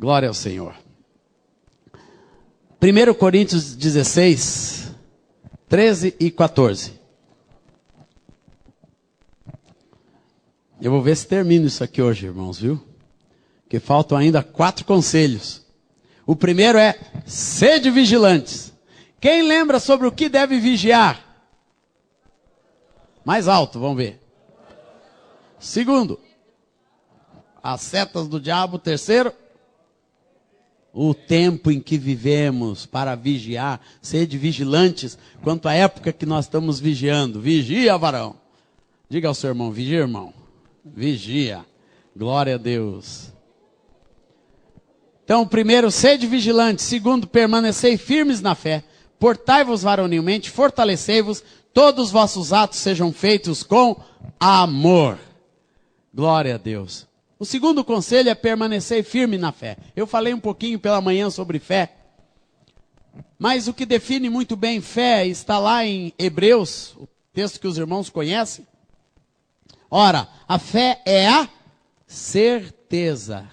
Glória ao Senhor. 1 Coríntios 16, 13 e 14. Eu vou ver se termino isso aqui hoje, irmãos, viu? Porque faltam ainda 4 conselhos. O primeiro é, sede vigilantes. Quem lembra sobre o que deve vigiar? Mais alto, vamos ver. Segundo, as setas do diabo. Terceiro, o tempo em que vivemos para vigiar. Sede vigilantes quanto à época que nós estamos vigiando. Vigia, varão. Diga ao seu irmão, vigia, irmão. Vigia. Glória a Deus. Então, primeiro, sede vigilantes. Segundo, permanecei firmes na fé. Portai-vos varonilmente, fortalecei-vos. Todos os vossos atos sejam feitos com amor. Glória a Deus. O segundo conselho é permanecer firme na fé. Eu falei um pouquinho pela manhã sobre fé. Mas o que define muito bem fé está lá em Hebreus, o texto que os irmãos conhecem. Ora, a fé é a certeza.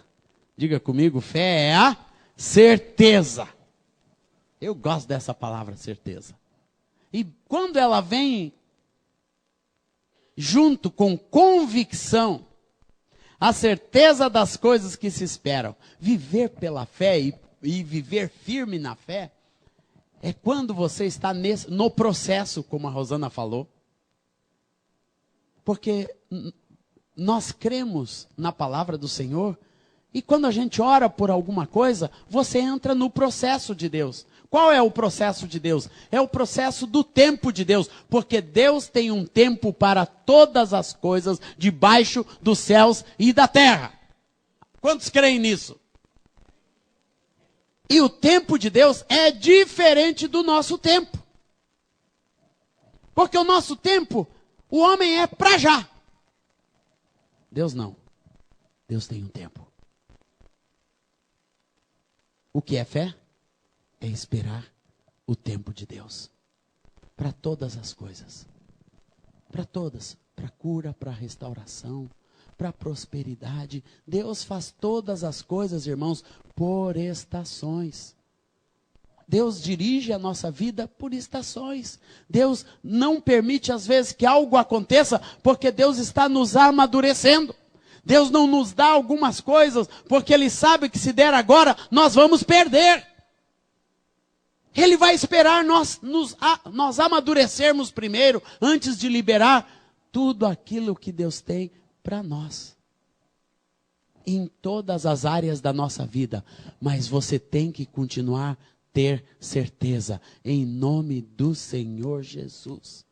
Diga comigo, fé é a certeza. Eu gosto dessa palavra, certeza. E quando ela vem junto com convicção, a certeza das coisas que se esperam, viver pela fé e viver firme na fé, é quando você está no processo, como a Rosana falou. Porque nós cremos na palavra do Senhor, e quando a gente ora por alguma coisa, você entra no processo de Deus. Qual é o processo de Deus? É o processo do tempo de Deus, porque Deus tem um tempo para todas as coisas debaixo dos céus e da terra. Quantos creem nisso? E o tempo de Deus é diferente do nosso tempo. Porque o nosso tempo, o homem é para já. Deus não. Deus tem um tempo. O que é fé? É esperar o tempo de Deus. Para todas as coisas. Para todas. Para cura, para restauração, para prosperidade. Deus faz todas as coisas, irmãos, por estações. Deus dirige a nossa vida por estações. Deus não permite às vezes que algo aconteça, porque Deus está nos amadurecendo. Deus não nos dá algumas coisas, porque Ele sabe que se der agora, nós vamos perder. Ele vai esperar nós amadurecermos primeiro, antes de liberar tudo aquilo que Deus tem para nós. Em todas as áreas da nossa vida. Mas você tem que continuar a ter certeza. Em nome do Senhor Jesus.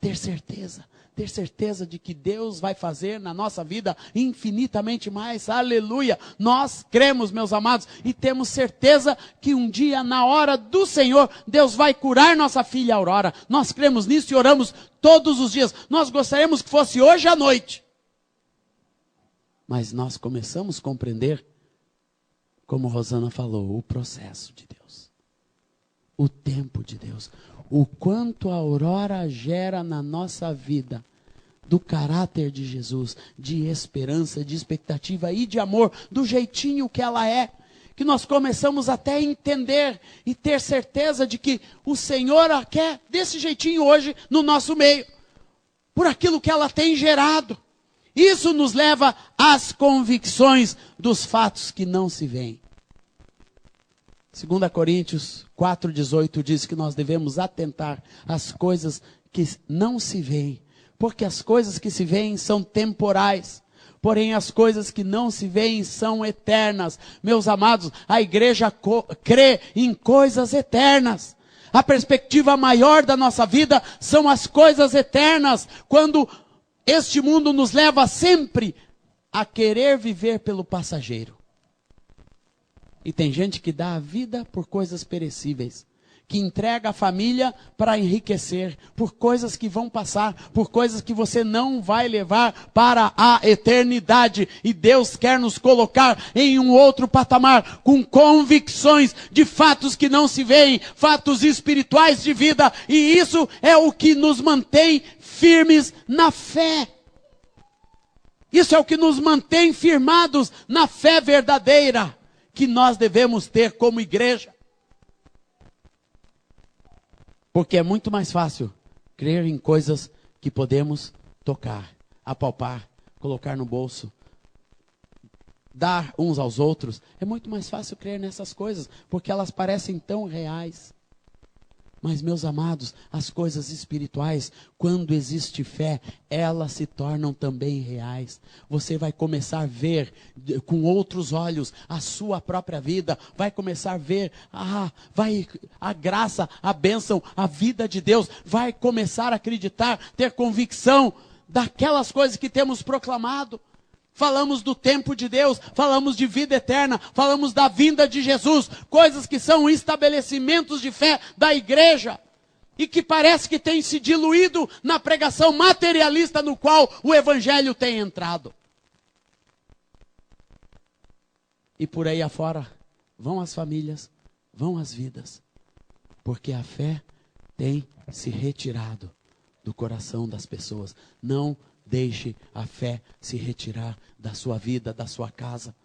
Ter certeza. Ter certeza de que Deus vai fazer na nossa vida infinitamente mais. Aleluia. Nós cremos, meus amados, e temos certeza que um dia, na hora do Senhor, Deus vai curar nossa filha Aurora. Nós cremos nisso e oramos todos os dias. Nós gostaríamos que fosse hoje à noite. Mas nós começamos a compreender, como Rosana falou, o processo de Deus. O tempo de Deus. O quanto a Aurora gera na nossa vida do caráter de Jesus, de esperança, de expectativa e de amor, do jeitinho que ela é, que nós começamos até a entender e ter certeza de que o Senhor a quer desse jeitinho hoje no nosso meio, por aquilo que ela tem gerado. Isso nos leva às convicções dos fatos que não se veem. 2 Coríntios 4,18 diz que nós devemos atentar às coisas que não se veem. Porque as coisas que se veem são temporais. Porém, as coisas que não se veem são eternas. Meus amados, a igreja crê em coisas eternas. A perspectiva maior da nossa vida são as coisas eternas. Quando este mundo nos leva sempre a querer viver pelo passageiro. E tem gente que dá a vida por coisas perecíveis, que entrega a família para enriquecer, por coisas que vão passar, por coisas que você não vai levar para a eternidade. E Deus quer nos colocar em um outro patamar, com convicções de fatos que não se veem, fatos espirituais de vida. E isso é o que nos mantém firmes na fé. Isso é o que nos mantém firmados na fé verdadeira. que nós devemos ter como igreja. Porque é muito mais fácil crer em coisas que podemos tocar, apalpar, colocar no bolso, dar uns aos outros. É muito mais fácil crer nessas coisas, porque elas parecem tão reais. Mas, meus amados, as coisas espirituais, quando existe fé, elas se tornam também reais. Você vai começar a ver com outros olhos a sua própria vida, vai começar a ver a graça, a bênção, a vida de Deus, vai começar a acreditar, ter convicção daquelas coisas que temos proclamado. Falamos do tempo de Deus, falamos de vida eterna, falamos da vinda de Jesus, coisas que são estabelecimentos de fé da igreja, e que parece que tem se diluído na pregação materialista no qual o evangelho tem entrado. E por aí afora vão as famílias, vão as vidas, porque a fé tem se retirado do coração das pessoas. Não deixe a fé se retirar da sua vida, da sua casa.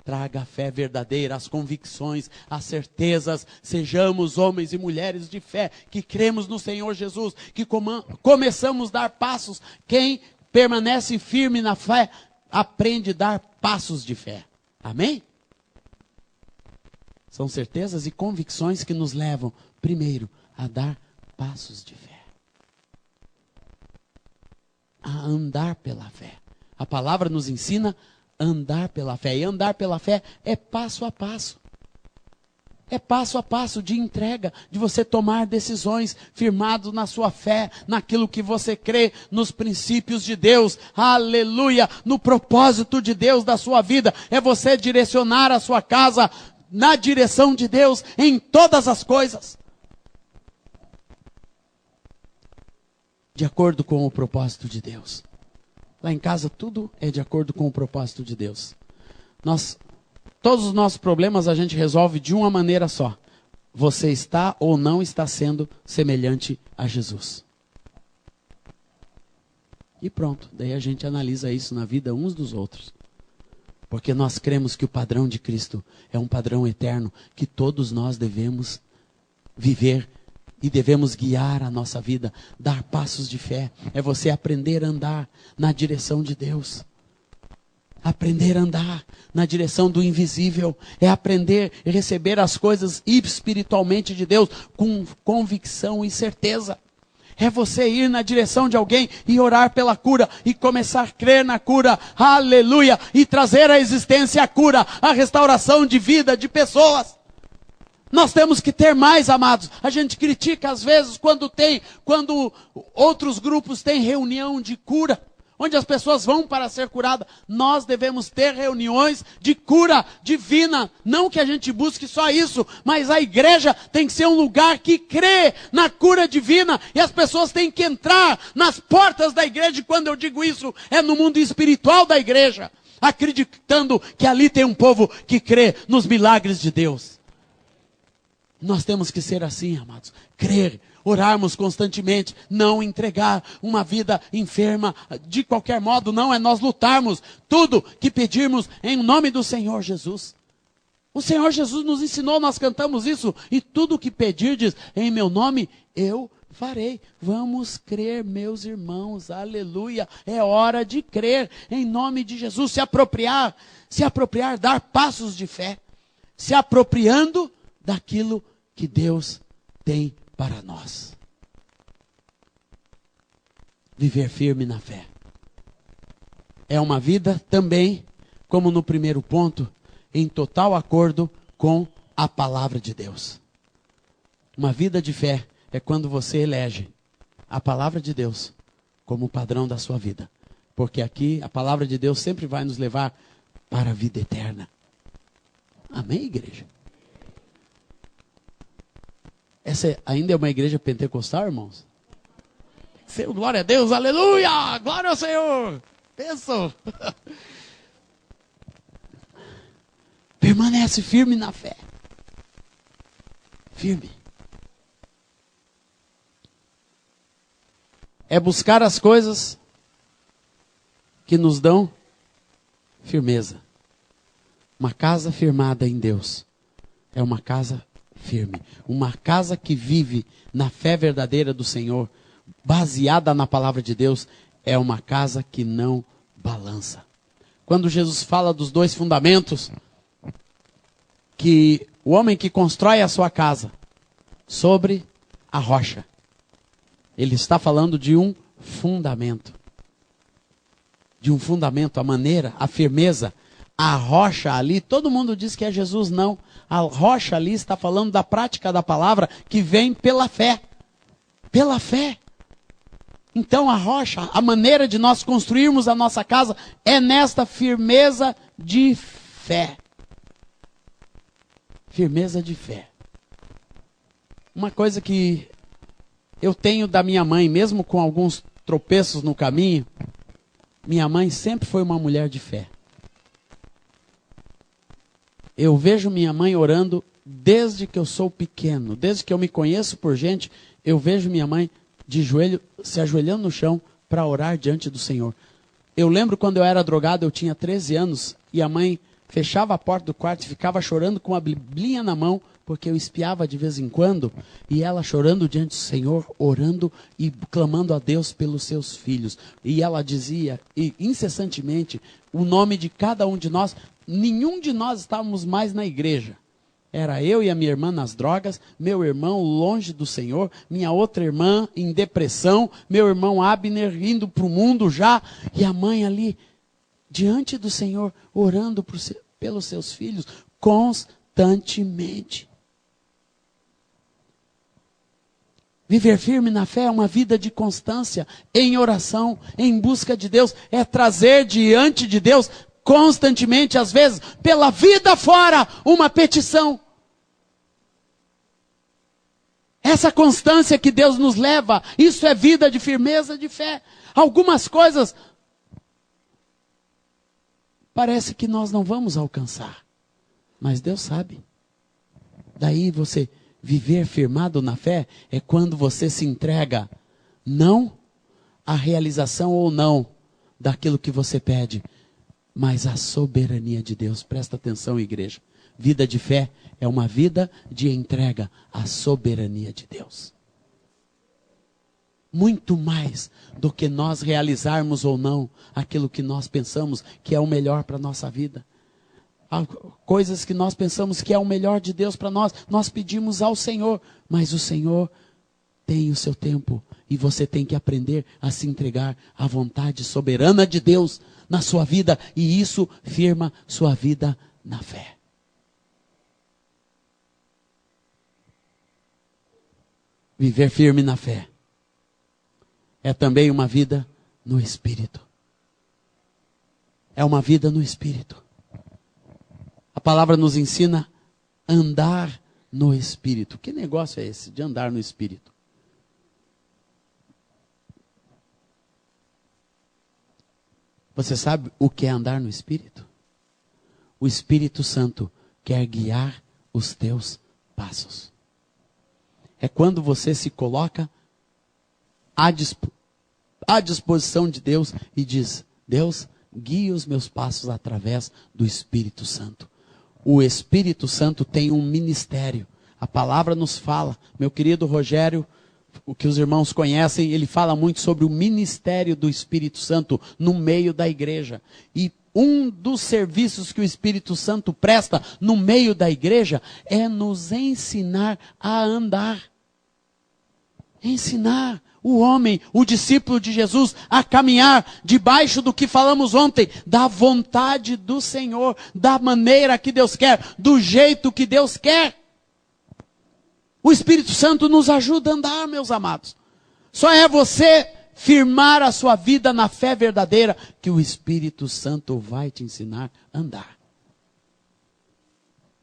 Traga a fé verdadeira, as convicções, as certezas. Sejamos homens e mulheres de fé, que cremos no Senhor Jesus, que começamos a dar passos. Quem permanece firme na fé, aprende a dar passos de fé. Amém? São certezas e convicções que nos levam, primeiro, a dar passos de fé. A andar pela fé. A palavra nos ensina a andar pela fé. E andar pela fé é passo a passo. É passo a passo de entrega, de você tomar decisões firmado na sua fé, naquilo que você crê, nos princípios de Deus. Aleluia! No propósito de Deus da sua vida. É você direcionar a sua casa na direção de Deus em todas as coisas. De acordo com o propósito de Deus. Lá em casa tudo é de acordo com o propósito de Deus. Todos os nossos problemas a gente resolve de uma maneira só. Você está ou não está sendo semelhante a Jesus. E pronto, daí a gente analisa isso na vida uns dos outros. Porque nós cremos que o padrão de Cristo é um padrão eterno que todos nós devemos viver. E devemos guiar a nossa vida, dar passos de fé. É você aprender a andar na direção de Deus. Aprender a andar na direção do invisível. É aprender a receber as coisas espiritualmente de Deus com convicção e certeza. É você ir na direção de alguém e orar pela cura. E começar a crer na cura. Aleluia! E trazer à existência a cura, a restauração de vida de pessoas. Nós temos que ter mais, amados. A gente critica às vezes quando outros grupos têm reunião de cura, onde as pessoas vão para ser curadas. Nós devemos ter reuniões de cura divina. Não que a gente busque só isso, mas a igreja tem que ser um lugar que crê na cura divina. E as pessoas têm que entrar nas portas da igreja. E quando eu digo isso, é no mundo espiritual da igreja, acreditando que ali tem um povo que crê nos milagres de Deus. Nós temos que ser assim, amados. Crer, orarmos constantemente, não entregar uma vida enferma de qualquer modo, não, é nós lutarmos tudo que pedirmos em nome do Senhor Jesus. O Senhor Jesus nos ensinou, nós cantamos isso, e tudo que pedirdes em meu nome, eu farei. Vamos crer, meus irmãos, aleluia, é hora de crer em nome de Jesus, se apropriar, dar passos de fé, se apropriando daquilo que Deus tem para nós. Viver firme na fé. É uma vida também, como no primeiro ponto, em total acordo com a palavra de Deus. Uma vida de fé é quando você elege a palavra de Deus como padrão da sua vida. Porque aqui a palavra de Deus sempre vai nos levar para a vida eterna. Amém, igreja? Essa ainda é uma igreja pentecostal, irmãos? Seu, glória a Deus, aleluia! Glória ao Senhor! Pensou? Permanece firme na fé. Firme. É buscar as coisas que nos dão firmeza. Uma casa firmada em Deus é uma casa firme. Uma casa que vive na fé verdadeira do Senhor, baseada na palavra de Deus, é uma casa que não balança. Quando Jesus fala dos 2 fundamentos, que o homem que constrói a sua casa sobre a rocha, ele está falando de um fundamento. De um fundamento, a maneira, a firmeza. A rocha ali, todo mundo diz que é Jesus, não. A rocha ali está falando da prática da palavra que vem pela fé. Pela fé. Então a rocha, a maneira de nós construirmos a nossa casa é nesta firmeza de fé. Firmeza de fé. Uma coisa que eu tenho da minha mãe, mesmo com alguns tropeços no caminho, minha mãe sempre foi uma mulher de fé. Eu vejo minha mãe orando desde que eu sou pequeno, desde que eu me conheço por gente, eu vejo minha mãe de joelho, se ajoelhando no chão para orar diante do Senhor. Eu lembro quando eu era drogado, eu tinha 13 anos, e a mãe fechava a porta do quarto e ficava chorando com a biblinha na mão, porque eu espiava de vez em quando, e ela chorando diante do Senhor, orando e clamando a Deus pelos seus filhos. E ela dizia, incessantemente, o nome de cada um de nós. Nenhum de nós estávamos mais na igreja. Era eu e a minha irmã nas drogas, meu irmão longe do Senhor, minha outra irmã em depressão, meu irmão Abner indo para o mundo já, e a mãe ali, diante do Senhor, orando pelos seus filhos, constantemente. Viver firme na fé é uma vida de constância, em oração, em busca de Deus, é trazer diante de Deus, constantemente, às vezes, pela vida fora, uma petição. Essa constância que Deus nos leva, isso é vida de firmeza de fé. Algumas coisas parece que nós não vamos alcançar, mas Deus sabe. Daí você viver firmado na fé é quando você se entrega, não à realização ou não daquilo que você pede, mas a soberania de Deus. Presta atenção, igreja. Vida de fé é uma vida de entrega à soberania de Deus. Muito mais do que nós realizarmos ou não aquilo que nós pensamos que é o melhor para a nossa vida. Há coisas que nós pensamos que é o melhor de Deus para nós, nós pedimos ao Senhor, mas o Senhor tem o seu tempo e você tem que aprender a se entregar à vontade soberana de Deus na sua vida, e isso firma sua vida na fé. Viver firme na fé é também uma vida no Espírito. É uma vida no Espírito. A palavra nos ensina a andar no Espírito. Que negócio é esse de andar no Espírito? Você sabe o que é andar no Espírito? O Espírito Santo quer guiar os teus passos. É quando você se coloca à disposição de Deus e diz: Deus, guie os meus passos através do Espírito Santo. O Espírito Santo tem um ministério. A palavra nos fala, meu querido Rogério, o que os irmãos conhecem, ele fala muito sobre o ministério do Espírito Santo no meio da igreja. E um dos serviços que o Espírito Santo presta no meio da igreja é nos ensinar a andar. Ensinar o homem, o discípulo de Jesus, a caminhar debaixo do que falamos ontem, da vontade do Senhor, da maneira que Deus quer, do jeito que Deus quer. O Espírito Santo nos ajuda a andar, meus amados. Só é você firmar a sua vida na fé verdadeira que o Espírito Santo vai te ensinar a andar.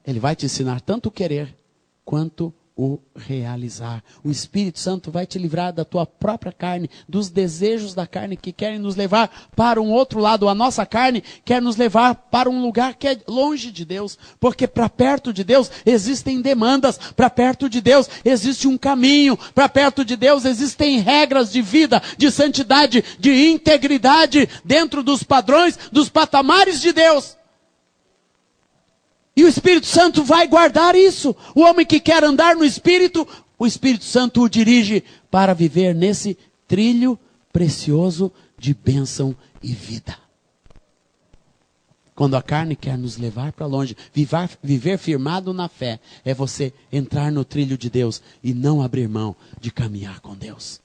Ele vai te ensinar tanto o querer quanto o realizar. O Espírito Santo vai te livrar da tua própria carne, dos desejos da carne que querem nos levar para um outro lado. A nossa carne quer nos levar para um lugar que é longe de Deus, porque para perto de Deus existem demandas, para perto de Deus existe um caminho, para perto de Deus existem regras de vida, de santidade, de integridade, dentro dos padrões, dos patamares de Deus. E o Espírito Santo vai guardar isso. O homem que quer andar no Espírito, o Espírito Santo o dirige para viver nesse trilho precioso de bênção e vida. Quando a carne quer nos levar para longe, viver firmado na fé, é você entrar no trilho de Deus e não abrir mão de caminhar com Deus.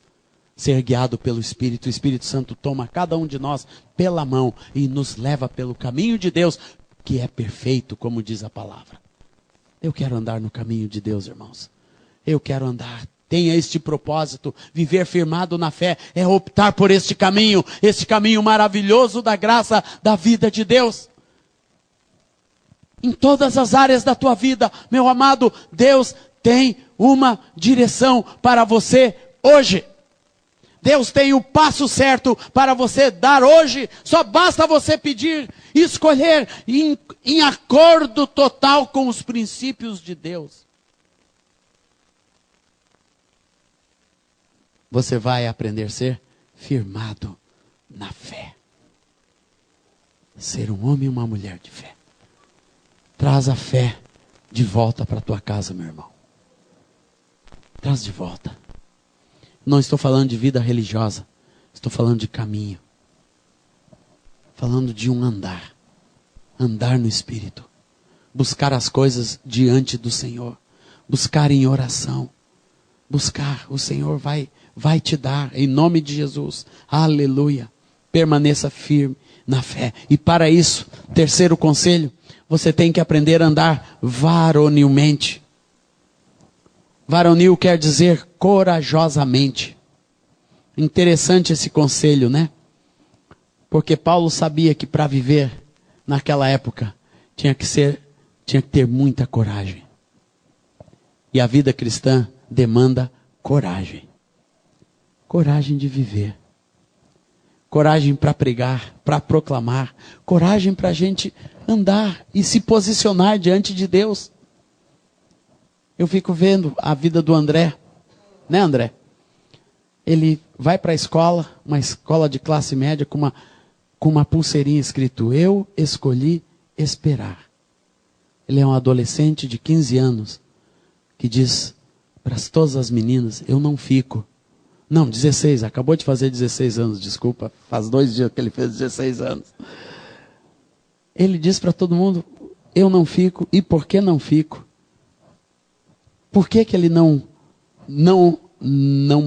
Ser guiado pelo Espírito, o Espírito Santo toma cada um de nós pela mão e nos leva pelo caminho de Deus, que é perfeito, como diz a palavra. Eu quero andar no caminho de Deus, irmãos. Eu quero andar. Tenha este propósito, viver firmado na fé, é optar por este caminho maravilhoso da graça, da vida de Deus. Em todas as áreas da tua vida, meu amado, Deus tem uma direção para você hoje. Deus tem o passo certo para você dar hoje. Só basta você pedir, escolher em acordo total com os princípios de Deus. Você vai aprender a ser firmado na fé. Ser um homem e uma mulher de fé. Traz a fé de volta para a tua casa, meu irmão. Traz de volta. Não estou falando de vida religiosa. Estou falando de caminho. Falando de um andar. Andar no Espírito. Buscar as coisas diante do Senhor. Buscar em oração. Buscar. O Senhor vai te dar. Em nome de Jesus. Aleluia. Permaneça firme na fé. E para isso, terceiro conselho. Você tem que aprender a andar varonilmente. Varonil quer dizer corajosamente. Interessante esse conselho, né? Porque Paulo sabia que para viver naquela época tinha que ter muita coragem. E a vida cristã demanda coragem. Coragem de viver. Coragem para pregar, para proclamar. Coragem para a gente andar e se posicionar diante de Deus. Eu fico vendo a vida do André. Né, André? Ele vai para a escola, uma escola de classe média, com uma pulseirinha escrito: eu escolhi esperar. Ele é um adolescente de 15 anos que diz para todas as meninas: eu não fico. Não, 16, acabou de fazer 16 anos, desculpa. Faz 2 dias que ele fez 16 anos. Ele diz para todo mundo: eu não fico. E por que não fico? Por que ele não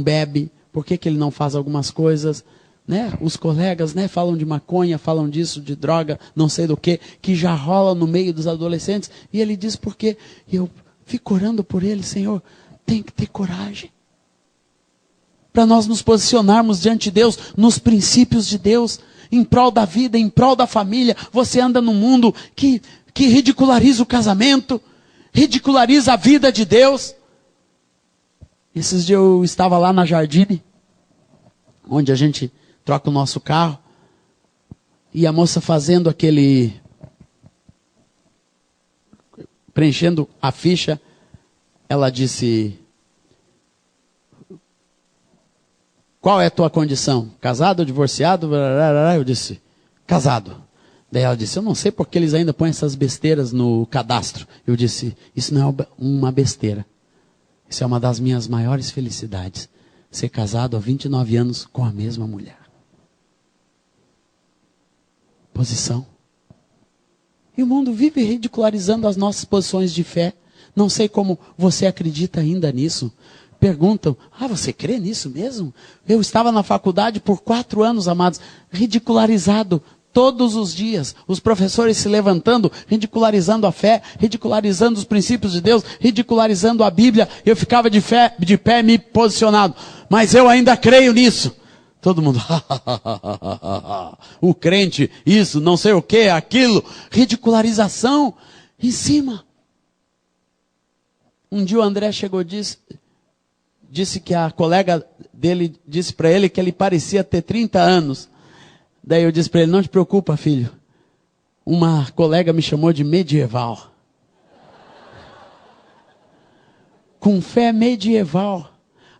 bebe? Por que ele não faz algumas coisas? Né? Os colegas, né, falam de maconha, falam disso, de droga, não sei do que já rola no meio dos adolescentes. E ele diz: porque eu fico orando por ele, Senhor, tem que ter coragem. Para nós nos posicionarmos diante de Deus, nos princípios de Deus, em prol da vida, em prol da família. Você anda num mundo que ridiculariza o casamento, ridiculariza a vida de Deus. Esses dias eu estava lá na Jardine, onde a gente troca o nosso carro, e a moça fazendo preenchendo a ficha, ela disse: qual é a tua condição? Casado ou divorciado? Eu disse: casado. Daí ela disse: eu não sei porque eles ainda põem essas besteiras no cadastro. Eu disse: isso não é uma besteira. Isso é uma das minhas maiores felicidades. Ser casado há 29 anos com a mesma mulher. Posição. E o mundo vive ridicularizando as nossas posições de fé. Não sei como você acredita ainda nisso. Perguntam: você crê nisso mesmo? Eu estava na faculdade por 4 anos, amados, ridicularizado todos os dias. Os professores se levantando, ridicularizando a fé, ridicularizando os princípios de Deus, ridicularizando a Bíblia. Eu ficava de pé, me posicionado. Mas eu ainda creio nisso. Todo mundo: o crente, isso, não sei o que, aquilo. Ridicularização em cima. Um dia o André chegou e disse que a colega dele disse para ele que ele parecia ter 30 anos. Daí eu disse para ele: não te preocupa, filho. Uma colega me chamou de medieval. Com fé medieval.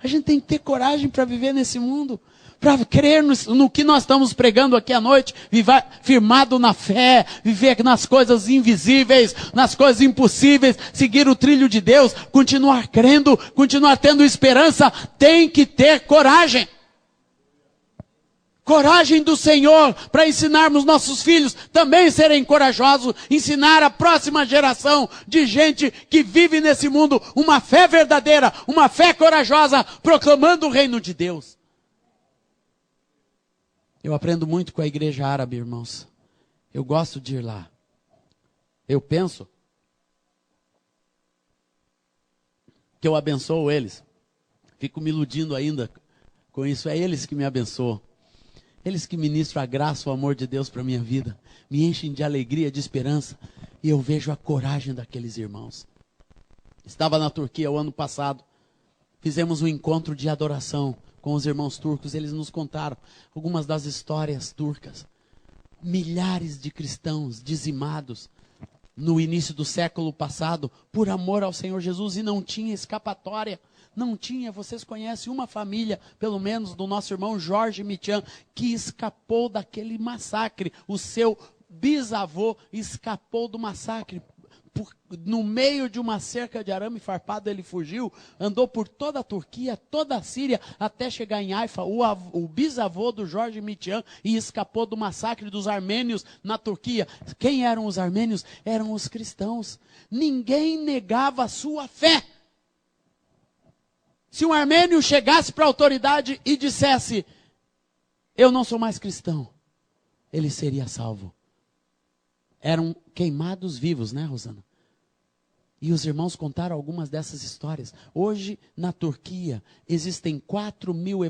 A gente tem que ter coragem para viver nesse mundo, para crer no que nós estamos pregando aqui à noite, viver firmado na fé, viver nas coisas invisíveis, nas coisas impossíveis, seguir o trilho de Deus, continuar crendo, continuar tendo esperança. Tem que ter coragem. Coragem do Senhor para ensinarmos nossos filhos também serem corajosos, ensinar a próxima geração de gente que vive nesse mundo uma fé verdadeira, uma fé corajosa, proclamando o reino de Deus. Eu aprendo muito com a igreja árabe, irmãos. Eu gosto de ir lá. Eu penso que eu abençoo eles. Fico me iludindo ainda com isso. É eles que me abençoam. Eles que ministram a graça, o amor de Deus para a minha vida. Me enchem de alegria, de esperança. E eu vejo a coragem daqueles irmãos. Estava na Turquia o ano passado. Fizemos um encontro de adoração com os irmãos turcos. Eles nos contaram algumas das histórias turcas. Milhares de cristãos dizimados no início do século passado por amor ao Senhor Jesus, e não tinha escapatória. Não tinha. Vocês conhecem uma família, pelo menos, do nosso irmão Jorge Mitian, que escapou daquele massacre. O seu bisavô escapou do massacre. No meio de uma cerca de arame farpado ele fugiu, andou por toda a Turquia, toda a Síria, até chegar em Haifa, o bisavô do Jorge Mitian, e escapou do massacre dos armênios na Turquia. Quem eram os armênios? Eram os cristãos. Ninguém negava a sua fé. Se um armênio chegasse para a autoridade e dissesse, eu não sou mais cristão, ele seria salvo. Eram queimados vivos, né, Rosana? E os irmãos contaram algumas dessas histórias. Hoje, na Turquia, existem 4.000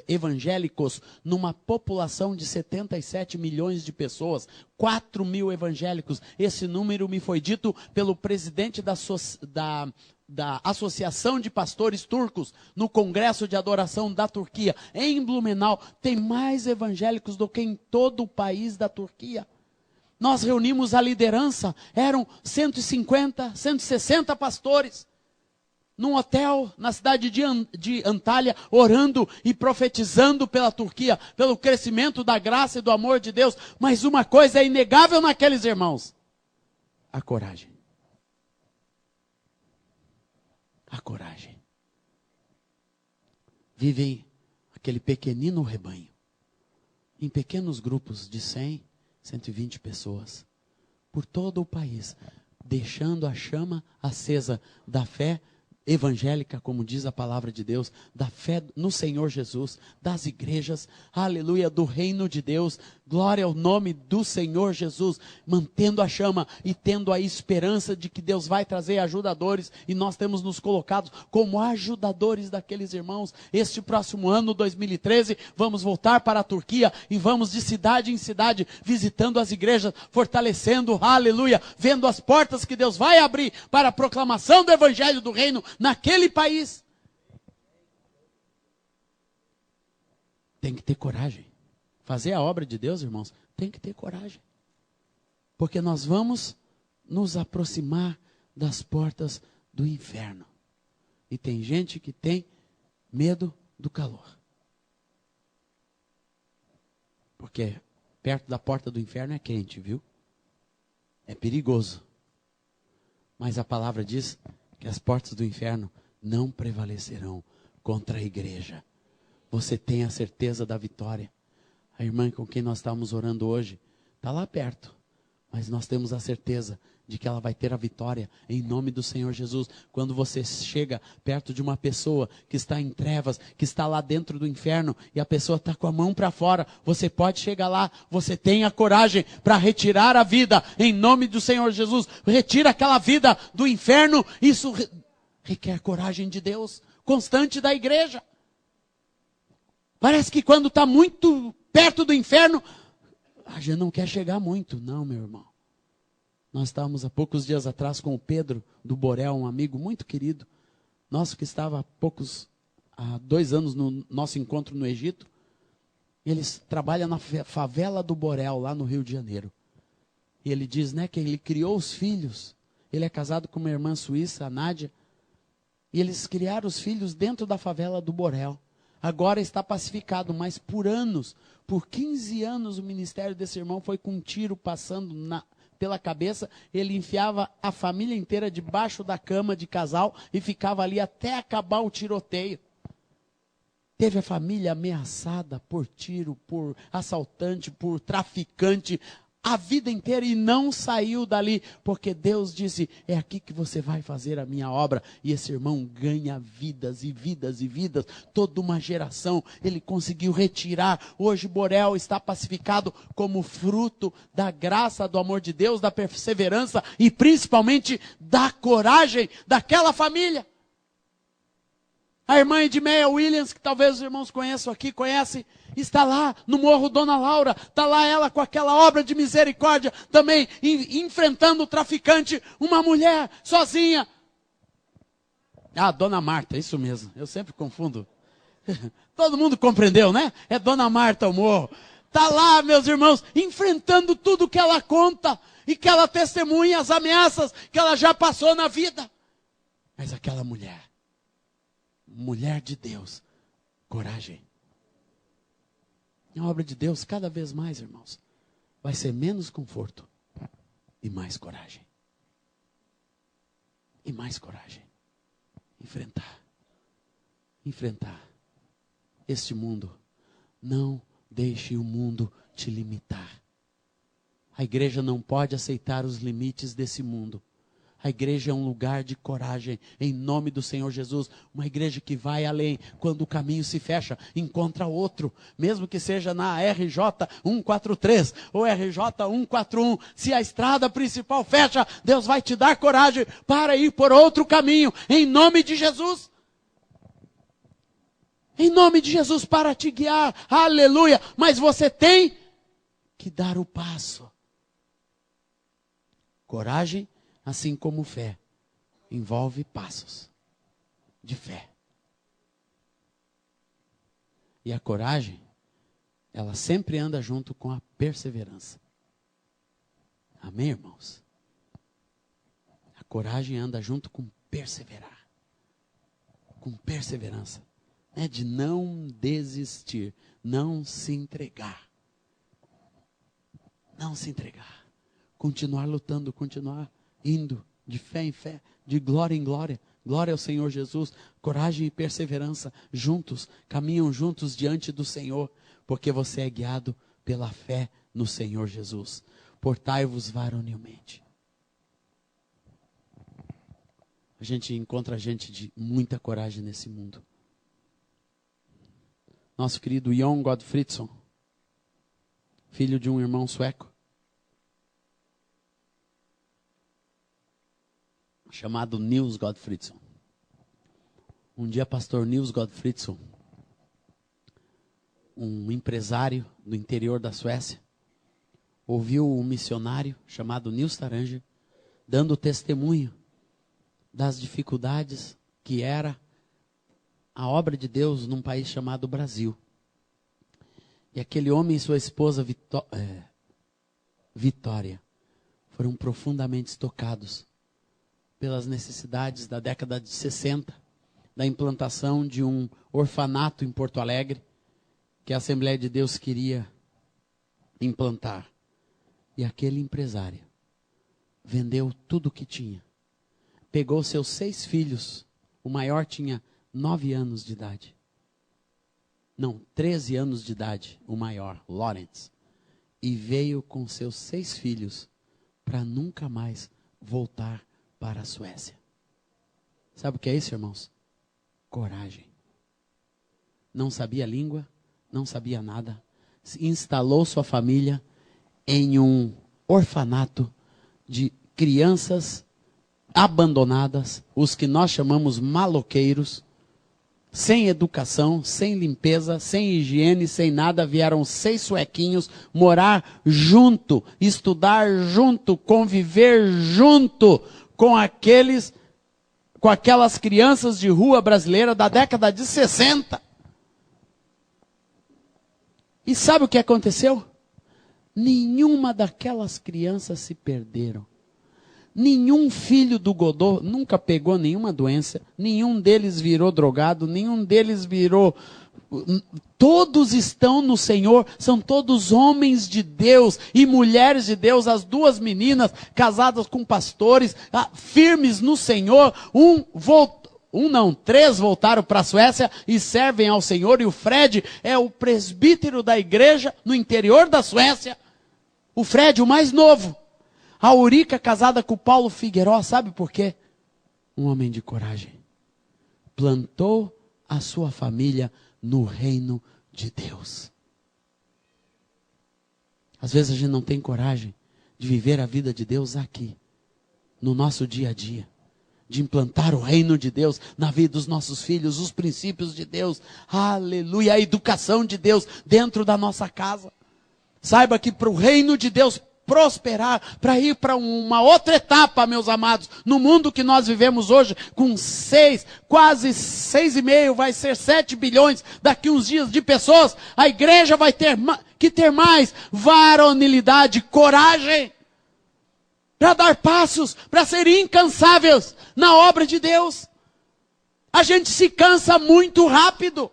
evangélicos numa população de 77 milhões de pessoas. 4.000 evangélicos. Esse número me foi dito pelo presidente da Associação de Pastores Turcos, no Congresso de Adoração da Turquia. Em Blumenau, tem mais evangélicos do que em todo o país da Turquia. Nós reunimos a liderança, eram 150, 160 pastores, num hotel na cidade de Antalya, orando e profetizando pela Turquia, pelo crescimento da graça e do amor de Deus. Mas uma coisa é inegável naqueles irmãos: a coragem. A coragem. Vivem aquele pequenino rebanho, em pequenos grupos de 100, 120 pessoas, por todo o país, deixando a chama acesa da fé evangélica, como diz a palavra de Deus, da fé no Senhor Jesus, das igrejas, aleluia, do reino de Deus, glória ao nome do Senhor Jesus, mantendo a chama e tendo a esperança de que Deus vai trazer ajudadores, e nós temos nos colocado como ajudadores daqueles irmãos. Este próximo ano, 2013, vamos voltar para a Turquia e vamos de cidade em cidade, visitando as igrejas, fortalecendo, aleluia, vendo as portas que Deus vai abrir para a proclamação do evangelho do reino naquele país. Tem que ter coragem. Fazer a obra de Deus, irmãos, tem que ter coragem. Porque nós vamos nos aproximar das portas do inferno. E tem gente que tem medo do calor. Porque perto da porta do inferno é quente, viu? É perigoso. Mas a palavra diz que as portas do inferno não prevalecerão contra a igreja. Você tem a certeza da vitória. A irmã com quem nós estamos orando hoje está lá perto, mas nós temos a certeza de que ela vai ter a vitória em nome do Senhor Jesus. Quando você chega perto de uma pessoa que está em trevas, que está lá dentro do inferno, e a pessoa está com a mão para fora, você pode chegar lá, você tem a coragem para retirar a vida em nome do Senhor Jesus. Retira aquela vida do inferno. Isso requer coragem de Deus, constante da igreja. Parece que quando está muito perto do inferno, a gente não quer chegar muito. Não, meu irmão. Nós estávamos há poucos dias atrás com o Pedro do Borel, um amigo muito querido, nosso que estava há 2 anos no nosso encontro no Egito. Ele trabalha na favela do Borel, lá no Rio de Janeiro. E ele diz, né, que ele criou os filhos. Ele é casado com uma irmã suíça, a Nádia. E eles criaram os filhos dentro da favela do Borel. Agora está pacificado, mas por anos, por 15 anos, o ministério desse irmão foi com um tiro passando pela cabeça. Ele enfiava a família inteira debaixo da cama de casal e ficava ali até acabar o tiroteio. Teve a família ameaçada por tiro, por assaltante, por traficante, a vida inteira, e não saiu dali, porque Deus disse: é aqui que você vai fazer a minha obra. E esse irmão ganha vidas e vidas e vidas, toda uma geração ele conseguiu retirar. Hoje Borel está pacificado como fruto da graça, do amor de Deus, da perseverança e principalmente da coragem daquela família. A irmã Edmeia Williams, que talvez os irmãos conheçam aqui, conhecem, está lá no Morro Dona Laura, está lá ela com aquela obra de misericórdia, também enfrentando o traficante, uma mulher sozinha. Ah, Dona Marta, isso mesmo, eu sempre confundo. Todo mundo compreendeu, né? É Dona Marta o Morro. Está lá, meus irmãos, enfrentando tudo que ela conta e que ela testemunha, as ameaças que ela já passou na vida. Mas aquela mulher de Deus, coragem. A obra de Deus, cada vez mais, irmãos, vai ser menos conforto e mais coragem. E mais coragem. Enfrentar este mundo. Não deixe o mundo te limitar. A igreja não pode aceitar os limites desse mundo. A igreja é um lugar de coragem, em nome do Senhor Jesus. Uma igreja que vai além. Quando o caminho se fecha, encontra outro. Mesmo que seja na RJ 143 ou RJ 141. Se a estrada principal fecha, Deus vai te dar coragem para ir por outro caminho. Em nome de Jesus. Em nome de Jesus, para te guiar. Aleluia. Mas você tem que dar o passo. Coragem, assim como fé, envolve passos de fé. E a coragem, ela sempre anda junto com a perseverança. Amém, irmãos? A coragem anda junto com perseverar. Com perseverança. É de não desistir, não se entregar. Não se entregar. Continuar lutando, continuar indo de fé em fé, de glória em glória. Glória ao Senhor Jesus. Coragem e perseverança juntos, caminham juntos diante do Senhor, porque você é guiado pela fé no Senhor Jesus. Portai-vos varonilmente. A gente encontra gente de muita coragem nesse mundo. Nosso querido Jon Godfridsson, filho de um irmão sueco, chamado Nils Godfridsson. Um dia, pastor Nils Godfridsson, um empresário do interior da Suécia, ouviu um missionário chamado Nils Taranger dando testemunho das dificuldades que era a obra de Deus num país chamado Brasil. E aquele homem e sua esposa Vitória foram profundamente tocados pelas necessidades da década de 60, da implantação de um orfanato em Porto Alegre, que a Assembleia de Deus queria implantar. E aquele empresário vendeu tudo o que tinha. Pegou seus 6 filhos, o maior tinha 9 anos de idade. Não, 13 anos de idade, o maior, Lawrence. E veio com seus 6 filhos para nunca mais voltar para a Suécia. Sabe o que é isso, irmãos? Coragem. Não sabia língua, não sabia nada. Instalou sua família em um orfanato de crianças abandonadas, os que nós chamamos maloqueiros, sem educação, sem limpeza, sem higiene, sem nada. Vieram 6 suequinhos morar junto, estudar junto, conviver junto com aquelas crianças de rua brasileira da década de 60. E sabe o que aconteceu? Nenhuma daquelas crianças se perderam. Nenhum filho do Godot nunca pegou nenhuma doença, nenhum deles virou drogado, nenhum deles virou... Todos estão no Senhor, são todos homens de Deus e mulheres de Deus. As duas meninas casadas com pastores, firmes no Senhor. Três voltaram para a Suécia e servem ao Senhor. E o Fred é o presbítero da igreja no interior da Suécia. O Fred, o mais novo. A Eurica casada com o Paulo Figueiró, sabe por quê? Um homem de coragem. Plantou a sua família no reino de Deus. Às vezes a gente não tem coragem de viver a vida de Deus aqui, no nosso dia a dia, de implantar o reino de Deus na vida dos nossos filhos, os princípios de Deus, aleluia, a educação de Deus dentro da nossa casa. Saiba que para o reino de Deus prosperar, para ir para uma outra etapa, meus amados, no mundo que nós vivemos hoje, com quase 6,5, vai ser 7 bilhões daqui uns dias de pessoas, a igreja vai ter que ter mais varonilidade, coragem, para dar passos, para ser incansáveis na obra de Deus. A gente se cansa muito rápido.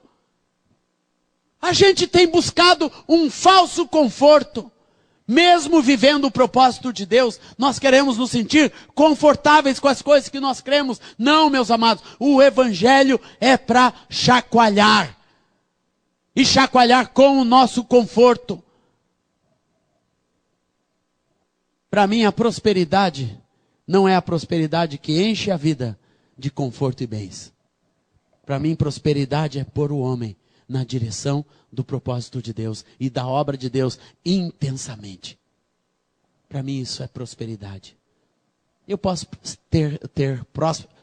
A gente tem buscado um falso conforto. Mesmo vivendo o propósito de Deus, nós queremos nos sentir confortáveis com as coisas que nós cremos. Não, meus amados, o evangelho é para chacoalhar. E chacoalhar com o nosso conforto. Para mim, a prosperidade não é a prosperidade que enche a vida de conforto e bens. Para mim, prosperidade é pôr o homem na direção do propósito de Deus e da obra de Deus intensamente. Para mim isso é prosperidade. Eu posso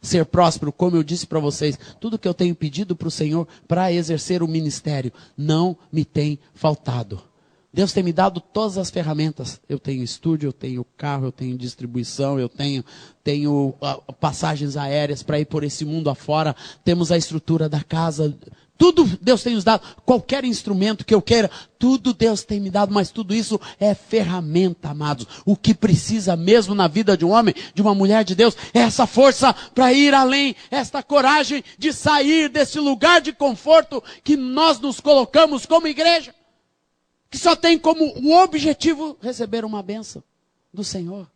ser próspero, como eu disse para vocês, tudo que eu tenho pedido para o Senhor para exercer o ministério não me tem faltado. Deus tem me dado todas as ferramentas. Eu tenho estúdio, eu tenho carro, eu tenho distribuição, eu tenho passagens aéreas para ir por esse mundo afora. Temos a estrutura da casa. Tudo Deus tem nos dado, qualquer instrumento que eu queira, tudo Deus tem me dado, mas tudo isso é ferramenta, amados. O que precisa mesmo na vida de um homem, de uma mulher de Deus, é essa força para ir além, esta coragem de sair desse lugar de conforto que nós nos colocamos como igreja, que só tem como o objetivo receber uma bênção do Senhor,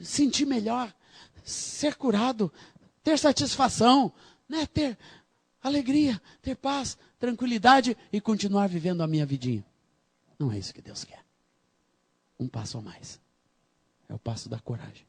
sentir melhor, ser curado, ter satisfação, né? Ter alegria, ter paz, tranquilidade e continuar vivendo a minha vidinha. Não é isso que Deus quer. Um passo a mais. É o passo da coragem.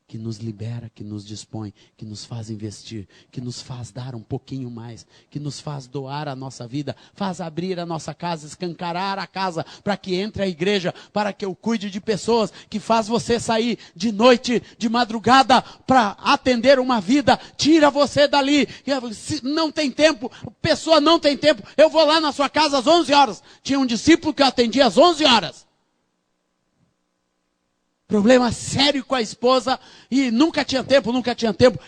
Que nos libera, que nos dispõe, que nos faz investir, que nos faz dar um pouquinho mais, que nos faz doar a nossa vida, faz abrir a nossa casa, escancarar a casa, para que entre a igreja, para que eu cuide de pessoas, que faz você sair de noite, de madrugada, para atender uma vida, tira você dali, se não tem tempo, pessoa não tem tempo, eu vou lá na sua casa às 11 horas, tinha um discípulo que eu atendia às 11 horas, problema sério com a esposa e nunca tinha tempo.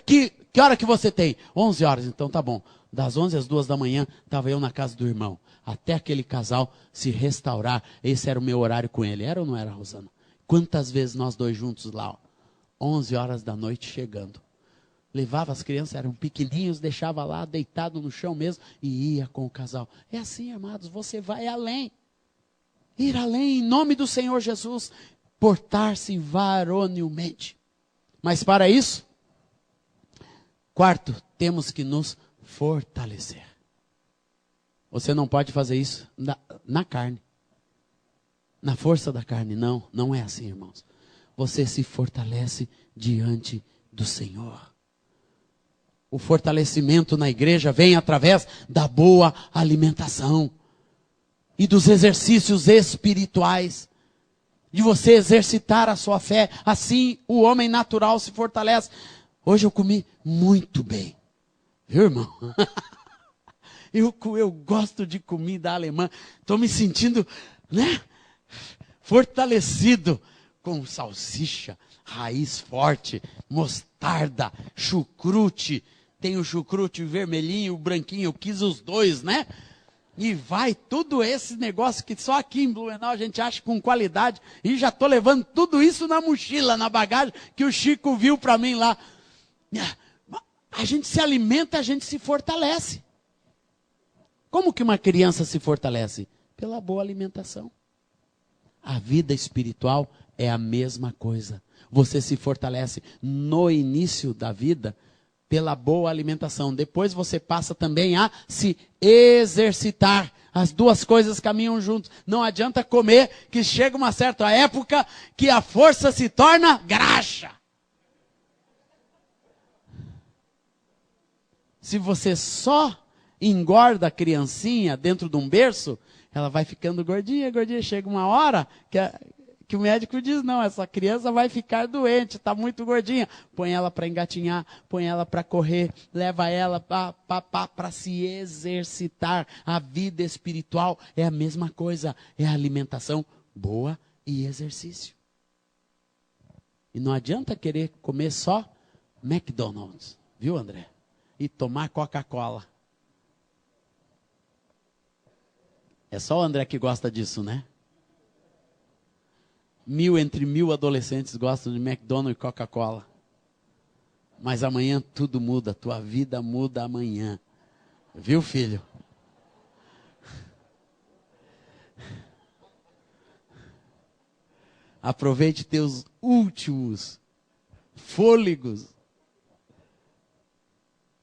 Que hora que você tem? 11 horas, então tá bom. Das 11 às 2 da manhã, estava eu na casa do irmão. Até aquele casal se restaurar. Esse era o meu horário com ele. Era ou não era, Rosana? Quantas vezes nós dois juntos lá? 11 horas da noite chegando. Levava as crianças, eram pequenininhos, deixava lá deitado no chão mesmo e ia com o casal. É assim, amados, você vai além. Ir além em nome do Senhor Jesus. Portar-se varonilmente. Mas para isso, quarto, temos que nos fortalecer. Você não pode fazer isso na carne. Na força da carne, não é assim, irmãos. Você se fortalece diante do Senhor. O fortalecimento na igreja vem através da boa alimentação e dos exercícios espirituais. De você exercitar a sua fé, assim o homem natural se fortalece. Hoje eu comi muito bem, viu, irmão? Eu gosto de comida alemã, estou me sentindo, né, fortalecido com salsicha, raiz forte, mostarda, chucrute. Tem o chucrute vermelhinho, o branquinho, eu quis os dois, né? E vai tudo esse negócio que só aqui em Blumenau a gente acha com qualidade. E já estou levando tudo isso na mochila, na bagagem, que o Chico viu para mim lá. A gente se alimenta, a gente se fortalece. Como que uma criança se fortalece? Pela boa alimentação. A vida espiritual é a mesma coisa. Você se fortalece no início da vida pela boa alimentação. Depois você passa também a se exercitar. As duas coisas caminham juntos. Não adianta comer, que chega uma certa época que a força se torna graxa. Se você só engorda a criancinha dentro de um berço, ela vai ficando gordinha, gordinha. Chega uma hora que o médico diz, não, essa criança vai ficar doente, está muito gordinha. Põe ela para engatinhar, põe ela para correr, leva ela para se exercitar. A vida espiritual é a mesma coisa, é a alimentação boa e exercício. E não adianta querer comer só McDonald's, viu, André? E tomar Coca-Cola. É só o André que gosta disso, né? Entre mil adolescentes gostam de McDonald's e Coca-Cola. Mas amanhã tudo muda, tua vida muda amanhã. Viu, filho? Aproveite teus últimos fôlegos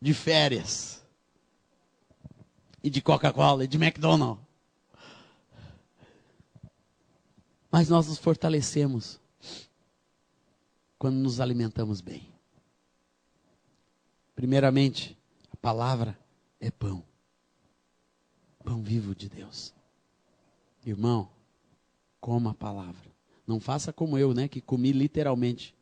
de férias. E de Coca-Cola e de McDonald's. Mas nós nos fortalecemos quando nos alimentamos bem. Primeiramente, a palavra é pão. Pão vivo de Deus. Irmão, coma a palavra. Não faça como eu, né, que comi literalmente.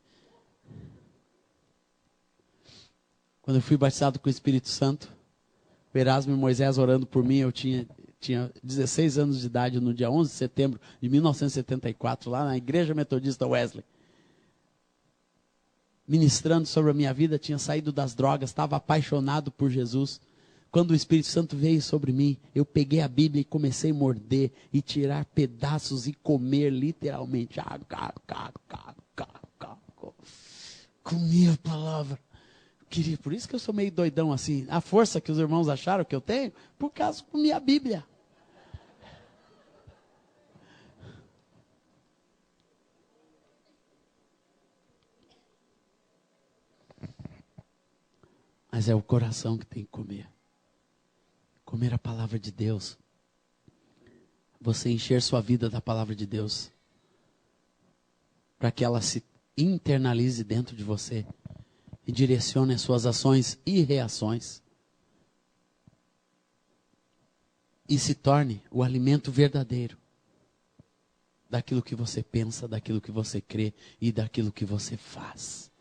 Quando eu fui batizado com o Espírito Santo, o Erasmo e Moisés orando por mim, eu tinha 16 anos de idade no dia 11 de setembro de 1974, lá na Igreja Metodista Wesley. Ministrando sobre a minha vida, tinha saído das drogas, estava apaixonado por Jesus. Quando o Espírito Santo veio sobre mim, eu peguei a Bíblia e comecei a morder e tirar pedaços e comer literalmente. Comi a palavra. Por isso que eu sou meio doidão assim. A força que os irmãos acharam que eu tenho, por causa que comi a Bíblia. Mas é o coração que tem que comer. Comer a palavra de Deus. Você encher sua vida da palavra de Deus. Para que ela se internalize dentro de você. E direcione as suas ações e reações. E se torne o alimento verdadeiro. Daquilo que você pensa, daquilo que você crê e daquilo que você faz.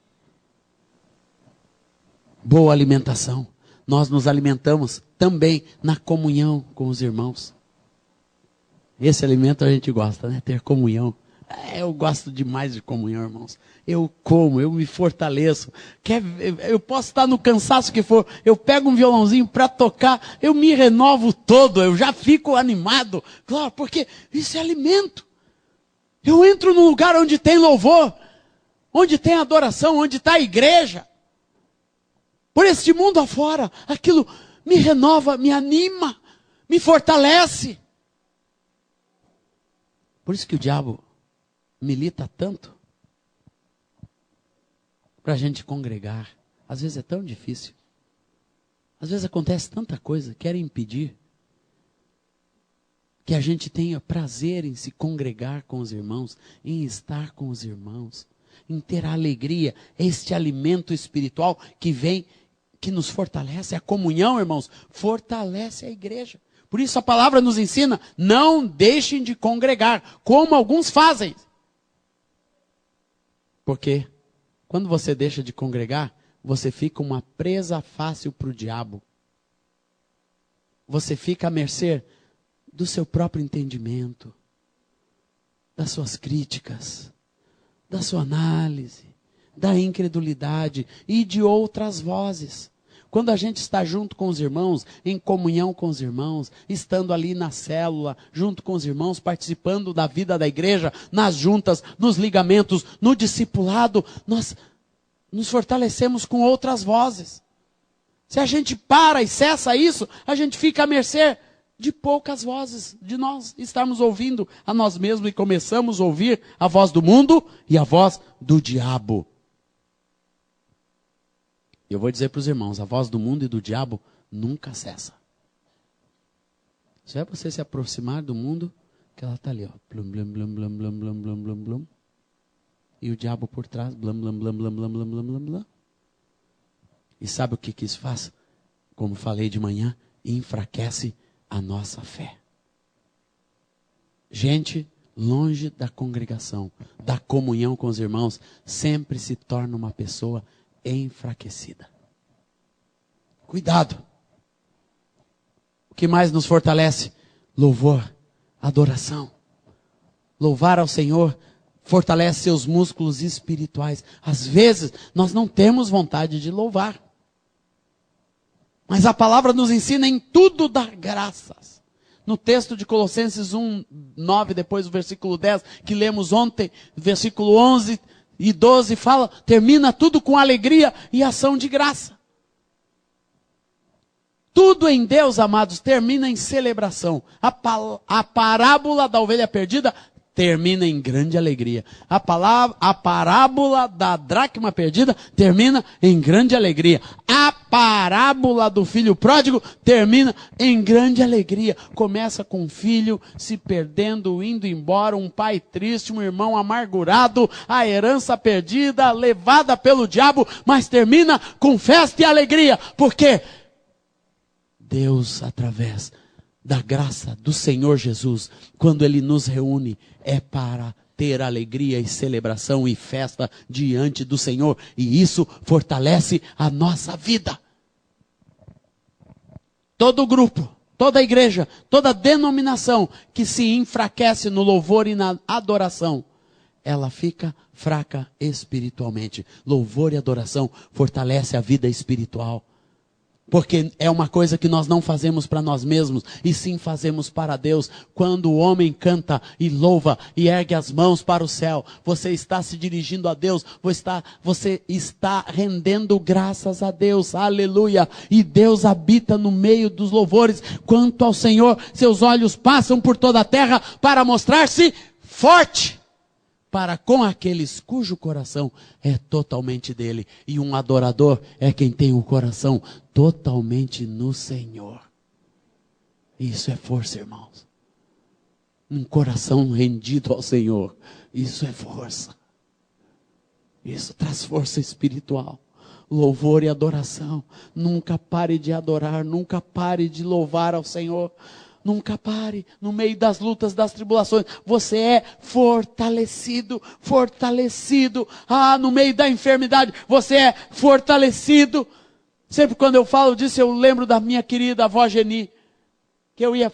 Boa alimentação. Nós nos alimentamos também na comunhão com os irmãos. Esse alimento a gente gosta, né? Ter comunhão. Eu gosto demais de comunhão, irmãos. Eu como, eu me fortaleço. Eu posso estar no cansaço que for. Eu pego um violãozinho para tocar, eu me renovo todo. Eu já fico animado. Claro, porque isso é alimento. Eu entro num lugar onde tem louvor, onde tem adoração, onde está a igreja. Por este mundo afora, aquilo me renova, me anima, me fortalece. Por isso que o diabo milita tanto para a gente congregar. Às vezes é tão difícil. Às vezes acontece tanta coisa, querem impedir que a gente tenha prazer em se congregar com os irmãos, em estar com os irmãos, em ter a alegria, este alimento espiritual que vem, que nos fortalece. A comunhão, irmãos, fortalece a igreja. Por isso a palavra nos ensina, não deixem de congregar, como alguns fazem. Porque quando você deixa de congregar, você fica uma presa fácil para o diabo. Você fica à mercê do seu próprio entendimento, das suas críticas, da sua análise, da incredulidade e de outras vozes. Quando a gente está junto com os irmãos, em comunhão com os irmãos, estando ali na célula, junto com os irmãos, participando da vida da igreja, nas juntas, nos ligamentos, no discipulado, nós nos fortalecemos com outras vozes. Se a gente para e cessa isso, a gente fica à mercê de poucas vozes, de nós estarmos ouvindo a nós mesmos e começamos a ouvir a voz do mundo e a voz do diabo. Eu vou dizer para os irmãos, a voz do mundo e do diabo nunca cessa. Se é você se aproximar do mundo, que ela está ali, ó, blum, blum, blum, blum, blum, blum, blum, blum, blum, e o diabo por trás, blum, blum, blum, blum, blum, blum, blum, blum, blum. E sabe o que isso faz? Como falei de manhã, enfraquece a nossa fé. Gente longe da congregação, da comunhão com os irmãos, sempre se torna uma pessoa enfraquecida. Cuidado. O que mais nos fortalece? Louvor, adoração. Louvar ao Senhor fortalece seus músculos espirituais. Às vezes, nós não temos vontade de louvar. Mas a palavra nos ensina em tudo dar graças. No texto de Colossenses 1:9, depois do versículo 10, que lemos ontem, versículo 11 e 12, fala, termina tudo com alegria e ação de graça. Tudo em Deus, amados, termina em celebração. A parábola da ovelha perdida termina em grande alegria. A parábola da dracma perdida termina em grande alegria. A parábola do filho pródigo termina em grande alegria. Começa com um filho se perdendo, indo embora, um pai triste, um irmão amargurado, a herança perdida, levada pelo diabo, mas termina com festa e alegria. Porque Deus, através da graça do Senhor Jesus, quando Ele nos reúne, é para ter alegria e celebração e festa diante do Senhor. E isso fortalece a nossa vida. Todo grupo, toda igreja, toda denominação que se enfraquece no louvor e na adoração, ela fica fraca espiritualmente. Louvor e adoração fortalece a vida espiritual. Porque é uma coisa que nós não fazemos para nós mesmos, e sim fazemos para Deus. Quando o homem canta e louva e ergue as mãos para o céu, você está se dirigindo a Deus, você está rendendo graças a Deus, aleluia. E Deus habita no meio dos louvores. Quanto ao Senhor, seus olhos passam por toda a terra para mostrar-se forte para com aqueles cujo coração é totalmente dele. E um adorador é quem tem o coração totalmente no Senhor. Isso é força, irmãos. Um coração rendido ao Senhor, isso é força. Isso traz força espiritual. Louvor e adoração. Nunca pare de adorar, nunca pare de louvar ao Senhor. Nunca pare, no meio das lutas, das tribulações, você é fortalecido, fortalecido. No meio da enfermidade, você é fortalecido. Sempre quando eu falo disso, eu lembro da minha querida avó Geni, que eu ia,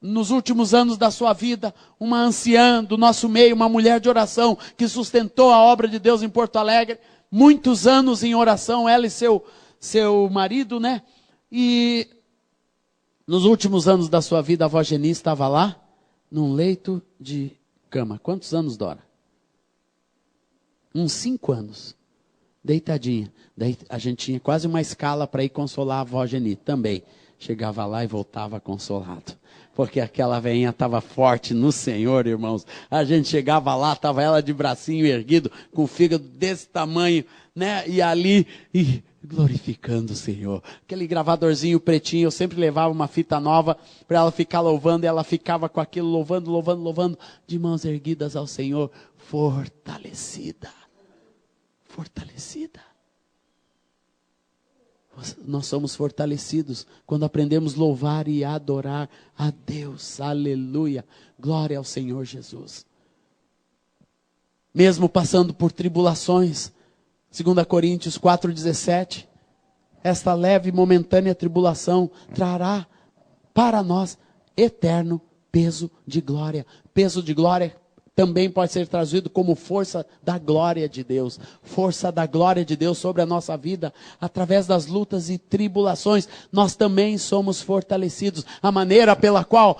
nos últimos anos da sua vida, uma anciã do nosso meio, uma mulher de oração, que sustentou a obra de Deus em Porto Alegre, muitos anos em oração, ela e seu marido, né? E nos últimos anos da sua vida, a avó Geni estava lá, num leito de cama. Quantos anos, Dora? Uns 5 anos. Deitadinha. Daí a gente tinha quase uma escala para ir consolar a avó Geni também. Chegava lá e voltava consolado. Porque aquela veinha estava forte no Senhor, irmãos. A gente chegava lá, estava ela de bracinho erguido, com o fígado desse tamanho, né? E ali, glorificando o Senhor. Aquele gravadorzinho pretinho, eu sempre levava uma fita nova para ela ficar louvando, e ela ficava com aquilo louvando, louvando, louvando, de mãos erguidas ao Senhor, fortalecida. Fortalecida. Nós somos fortalecidos quando aprendemos a louvar e adorar a Deus. Aleluia. Glória ao Senhor Jesus. Mesmo passando por tribulações, 2 Coríntios 4,17, esta leve e momentânea tribulação trará para nós eterno peso de glória. Peso de glória também pode ser traduzido como força da glória de Deus. Força da glória de Deus sobre a nossa vida, através das lutas e tribulações, nós também somos fortalecidos. A maneira pela qual,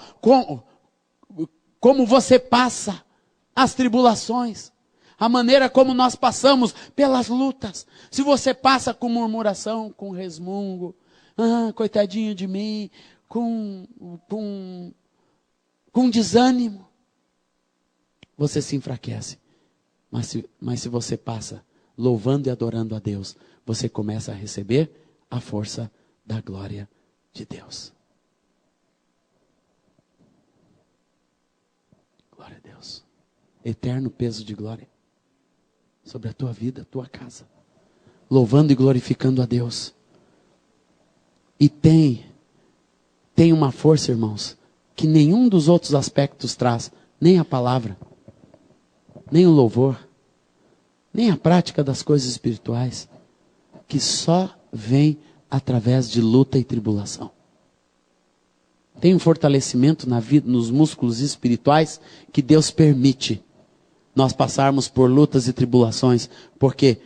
como você passa as tribulações, a maneira como nós passamos pelas lutas. Se você passa com murmuração, com resmungo, coitadinho de mim, com desânimo, você se enfraquece. Mas se você passa louvando e adorando a Deus, você começa a receber a força da glória de Deus. Glória a Deus. Eterno peso de glória sobre a tua vida, a tua casa. Louvando e glorificando a Deus. E tem uma força, irmãos, que nenhum dos outros aspectos traz, nem a palavra, nem o louvor, nem a prática das coisas espirituais, que só vem através de luta e tribulação. Tem um fortalecimento na vida, nos músculos espirituais, que Deus permite nós passarmos por lutas e tribulações, porque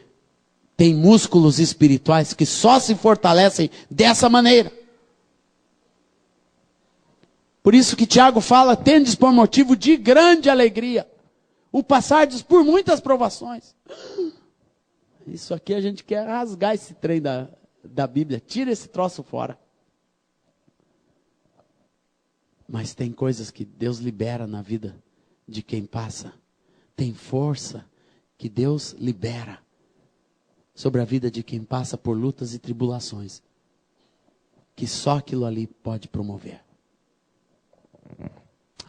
tem músculos espirituais que só se fortalecem dessa maneira. Por isso que Tiago fala, tendes por motivo de grande alegria o passardes por muitas provações. Isso aqui a gente quer rasgar esse trem da Bíblia. Tira esse troço fora. Mas tem coisas que Deus libera na vida de quem passa. Tem força que Deus libera sobre a vida de quem passa por lutas e tribulações, que só aquilo ali pode promover.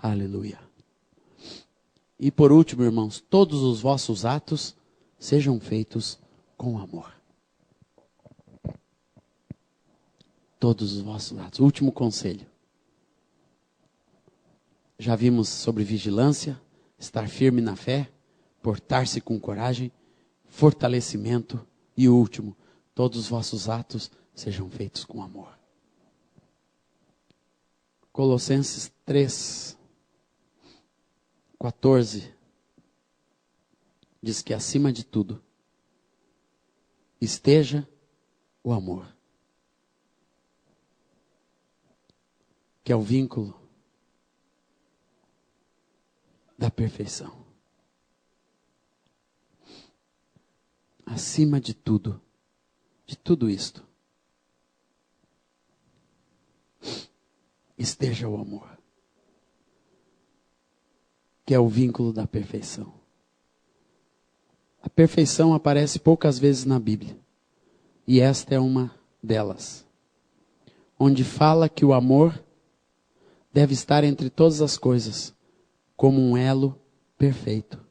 Aleluia. E por último, irmãos, todos os vossos atos sejam feitos com amor. Todos os vossos atos. Último conselho. Já vimos sobre vigilância, estar firme na fé, portar-se com coragem, fortalecimento e o último, todos os vossos atos sejam feitos com amor. Colossenses 3:14 diz que acima de tudo esteja o amor, que é o vínculo da perfeição. Acima de tudo isto, esteja o amor, que é o vínculo da perfeição. A perfeição aparece poucas vezes na Bíblia, e esta é uma delas, onde fala que o amor deve estar entre todas as coisas, como um elo perfeito.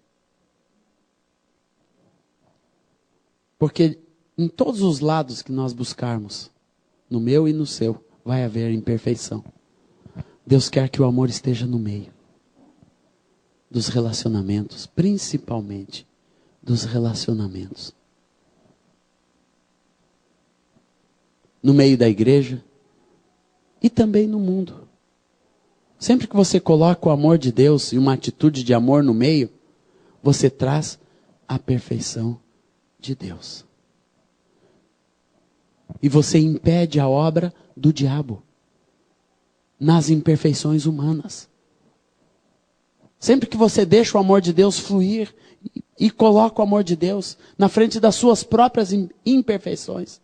Porque em todos os lados que nós buscarmos, no meu e no seu, vai haver imperfeição. Deus quer que o amor esteja no meio dos relacionamentos, principalmente dos relacionamentos. No meio da igreja e também no mundo. Sempre que você coloca o amor de Deus e uma atitude de amor no meio, você traz a perfeição de Deus. E você impede a obra do diabo nas imperfeições humanas. Sempre que você deixa o amor de Deus fluir e coloca o amor de Deus na frente das suas próprias imperfeições,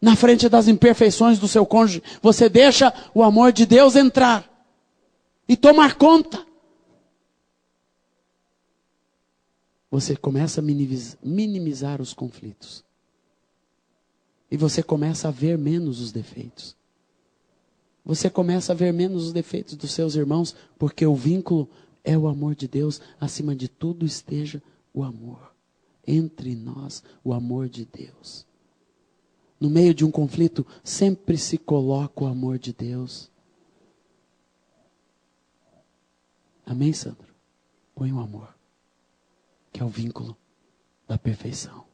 na frente das imperfeições do seu cônjuge, você deixa o amor de Deus entrar e tomar conta. Você começa a minimizar os conflitos. E você começa a ver menos os defeitos. Você começa a ver menos os defeitos dos seus irmãos, porque o vínculo é o amor de Deus. Acima de tudo esteja o amor. Entre nós, o amor de Deus. No meio de um conflito, sempre se coloca o amor de Deus. Amém, Sandro? Põe o amor, que é o vínculo da perfeição.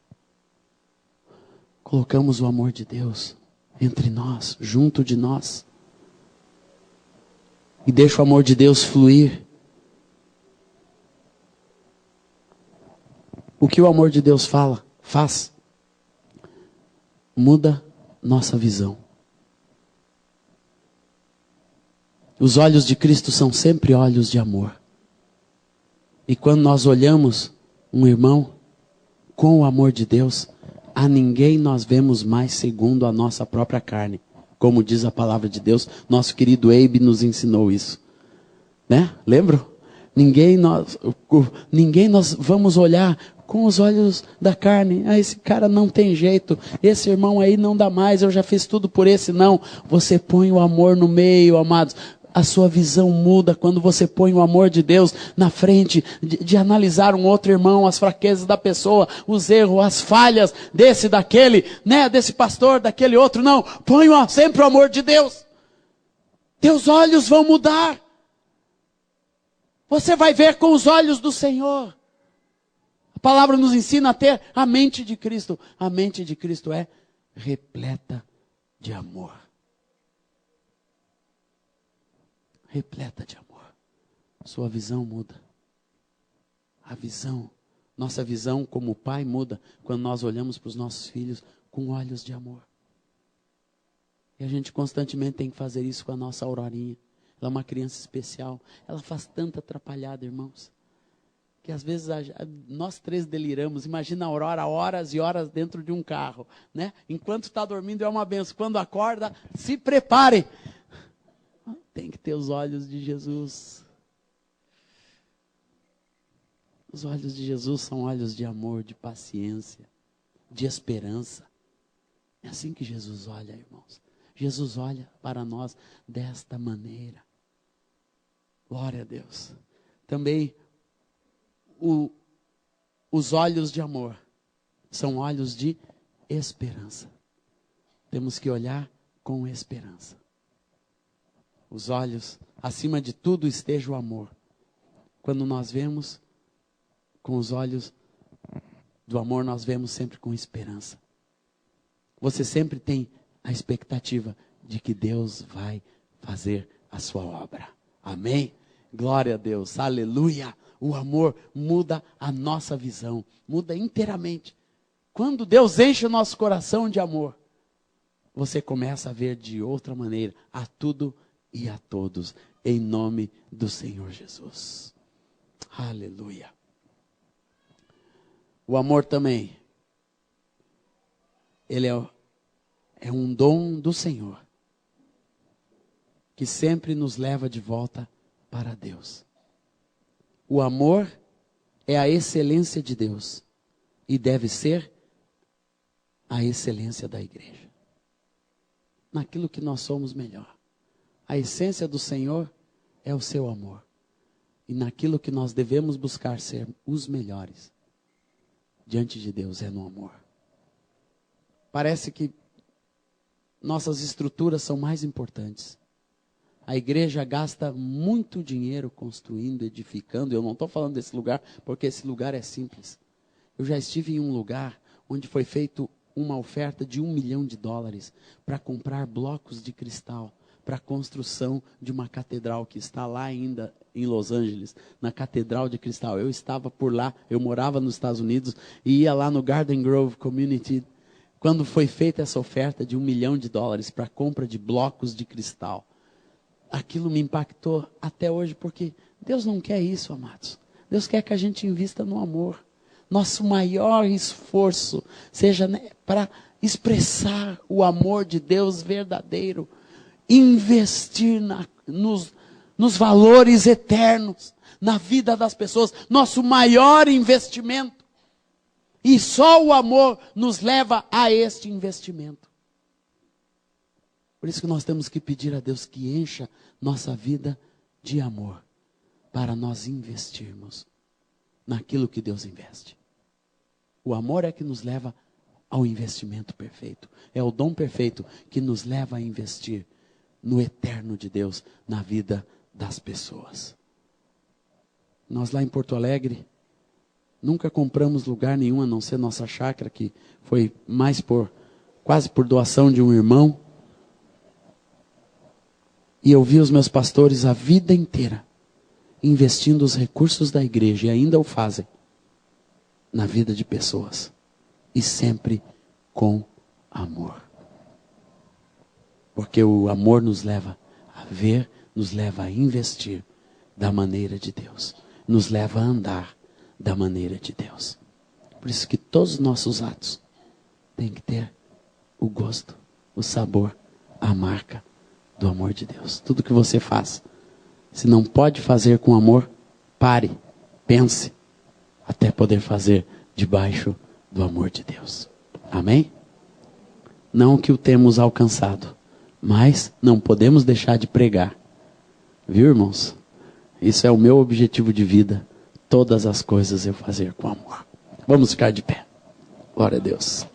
Colocamos o amor de Deus entre nós, junto de nós. E deixa o amor de Deus fluir. O que o amor de Deus faz, muda nossa visão. Os olhos de Cristo são sempre olhos de amor. E quando nós olhamos um irmão com o amor de Deus, a ninguém nós vemos mais segundo a nossa própria carne. Como diz a palavra de Deus, nosso querido Abe nos ensinou isso. Né? Lembram? Ninguém nós vamos olhar com os olhos da carne. Ah, esse cara não tem jeito. Esse irmão aí não dá mais. Eu já fiz tudo por esse. Não. Você põe o amor no meio, amados. A sua visão muda quando você põe o amor de Deus na frente de analisar um outro irmão, as fraquezas da pessoa, os erros, as falhas desse, daquele, né, desse pastor, daquele outro. Não, põe sempre o amor de Deus. Teus olhos vão mudar. Você vai ver com os olhos do Senhor. A palavra nos ensina a ter a mente de Cristo. A mente de Cristo é repleta de amor. Repleta de amor. Sua visão muda. A visão, nossa visão como pai muda quando nós olhamos para os nossos filhos com olhos de amor. E a gente constantemente tem que fazer isso com a nossa Aurorinha. Ela é uma criança especial. Ela faz tanta atrapalhada, irmãos, que às vezes nós três deliramos. Imagina a Aurora horas e horas dentro de um carro, né? Enquanto está dormindo é uma benção. Quando acorda, se prepare. Tem que ter os olhos de Jesus. Os olhos de Jesus são olhos de amor, de paciência, de esperança. É assim que Jesus olha, irmãos. Jesus olha para nós desta maneira. Glória a Deus. Também os olhos de amor são olhos de esperança. Temos que olhar com esperança. Os olhos, acima de tudo esteja o amor. Quando nós vemos com os olhos do amor, nós vemos sempre com esperança. Você sempre tem a expectativa de que Deus vai fazer a sua obra. Amém? Glória a Deus, aleluia. O amor muda a nossa visão, muda inteiramente. Quando Deus enche o nosso coração de amor, você começa a ver de outra maneira a tudo e a todos, em nome do Senhor Jesus. Aleluia. O amor também, ele é um dom do Senhor, que sempre nos leva de volta para Deus. O amor é a excelência de Deus, e deve ser a excelência da igreja. Naquilo que nós somos melhor. A essência do Senhor é o seu amor. E naquilo que nós devemos buscar ser os melhores diante de Deus é no amor. Parece que nossas estruturas são mais importantes. A igreja gasta muito dinheiro construindo, edificando. Eu não estou falando desse lugar, porque esse lugar é simples. Eu já estive em um lugar onde foi feita uma oferta de $1 milhão para comprar blocos de cristal para a construção de uma catedral que está lá ainda em Los Angeles, na Catedral de Cristal. Eu estava por lá, eu morava nos Estados Unidos e ia lá no Garden Grove Community, quando foi feita essa oferta de $1 milhão para a compra de blocos de cristal. Aquilo me impactou até hoje, porque Deus não quer isso, amados. Deus quer que a gente invista no amor. Nosso maior esforço seja, né, para expressar o amor de Deus verdadeiro. Investir nos valores eternos, na vida das pessoas. Nosso maior investimento. E só o amor nos leva a este investimento. Por isso que nós temos que pedir a Deus que encha nossa vida de amor, para nós investirmos naquilo que Deus investe. O amor é que nos leva ao investimento perfeito. É o dom perfeito que nos leva a investir no eterno de Deus, na vida das pessoas. Nós lá em Porto Alegre, nunca compramos lugar nenhum, a não ser nossa chácara, que foi mais quase por doação de um irmão. E eu vi os meus pastores a vida inteira investindo os recursos da igreja, e ainda o fazem, na vida de pessoas. E sempre com amor. Porque o amor nos leva a ver, nos leva a investir da maneira de Deus. Nos leva a andar da maneira de Deus. Por isso que todos os nossos atos têm que ter o gosto, o sabor, a marca do amor de Deus. Tudo que você faz, se não pode fazer com amor, pare, pense, até poder fazer debaixo do amor de Deus. Amém? Não que o temos alcançado, mas não podemos deixar de pregar. Viu, irmãos? Isso é o meu objetivo de vida. Todas as coisas eu fazer com amor. Vamos ficar de pé. Glória a Deus.